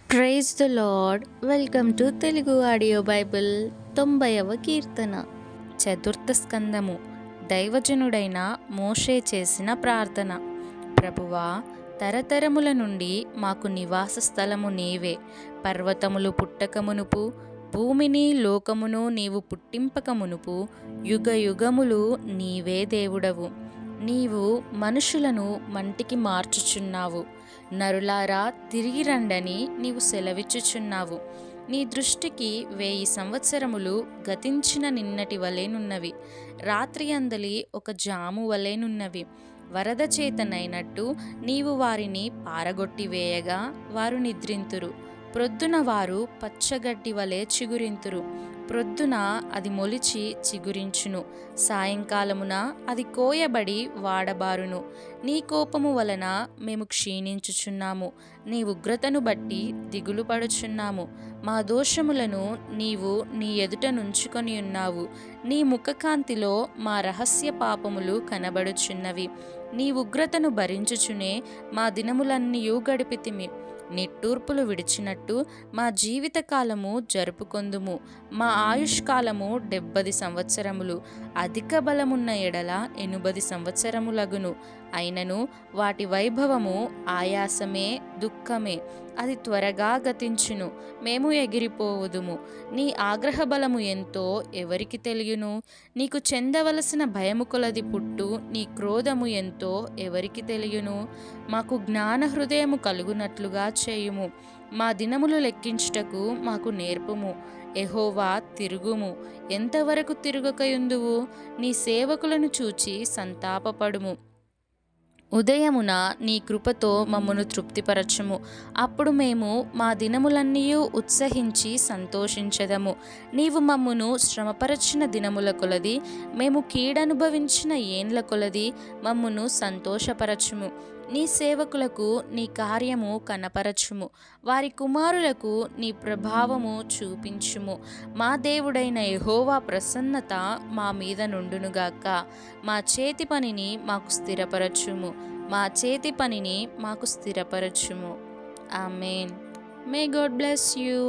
Praise the lord. Welcome to Telugu audio bible. 90వ కీర్తన. చతుర్థ స్కందము. దైవజనుడైన మోషే చేసిన ప్రార్థన. ప్రభువా, తరతరముల నుండి మాకు నివాస స్థలము నీవే. పర్వతములు పుట్టకమునుపు, భూమిని లోకమును నీవు పుట్టింపకమునుపు, యుగ యుగములు నీవే దేవుడవు. నీవు మనుషులను మంటికి మార్చుచున్నావు. నరులారా, తిరిగి రండని నీవు సెలవిచ్చుచున్నావు. నీ దృష్టికి 1000 సంవత్సరములు గతించిన నిన్నటి వలెనున్నవి. రాత్రి అందలి ఒక జాము వలెనున్నవి. వరద చేతనైనట్టు నీవు వారిని పారగొట్టివేయగా వారు నిద్రింతురు. ప్రొద్దున వారు పచ్చగడ్డి వలె చిగురింతురు. ప్రొద్దున అది మొలిచి చిగురించును, సాయంకాలమున అది కోయబడి వాడబారును. నీ కోపము వలన మేము క్షీణించుచున్నాము, నీ ఉగ్రతను బట్టి దిగులు పడుచున్నాము. మా దోషములను నీవు నీ ఎదుట నుంచుకొని ఉన్నావు. నీ ముఖకాంతిలో మా రహస్య పాపములు కనబడుచున్నవి. నీ ఉగ్రతను భరించుచునే మా దినములన్నీయూ గడిపితిమి. నిట్టూర్పులు విడిచినట్టు మా జీవితకాలము జరుపుకొందుము. మా ఆయుష్కాలము 70 సంవత్సరములు, అధిక బలమున్న ఎడల 80 సంవత్సరములగును. అయినను వాటి వైభవము ఆయాసమే, దుఃఖమే. అది త్వరగా గతించును, మేము ఎగిరిపోవుదుము. నీ ఆగ్రహ బలము ఎంతో ఎవరికి తెలియను? నీకు చెందవలసిన భయము కొలది పుట్టు నీ క్రోధము ఎంతో ఎవరికి తెలియను? మాకు జ్ఞాన హృదయము కలుగునట్లుగా చేయుము. మా దినములు లెక్కించుటకు మాకు నేర్పుము. యెహోవా, తిరుగుము. ఎంతవరకు తిరుగకయుందువు? నీ సేవకులను చూచి సంతాపపడుము. ఉదయమున నీ కృపతో మమ్మను తృప్తిపరచుము. అప్పుడు మేము మా దినములన్నీయూ ఉత్సహించి సంతోషించెదము. నీవు మమ్మును శ్రమపరచిన దినముల కొలది, మేము కీడనుభవించిన ఏండ్ల కొలది మమ్మును సంతోషపరచుము. నీ సేవకులకు నీ కార్యము కనపరచుము. వారి కుమారులకు నీ ప్రభావము చూపించుము. మా దేవుడైన యెహోవా ప్రసన్నత మా మీద నుండునుగాక. మా చేతి పనిని మాకు స్థిరపరచుము. మా చేతి పనిని మాకు స్థిరపరచుము. Amen. May God bless you.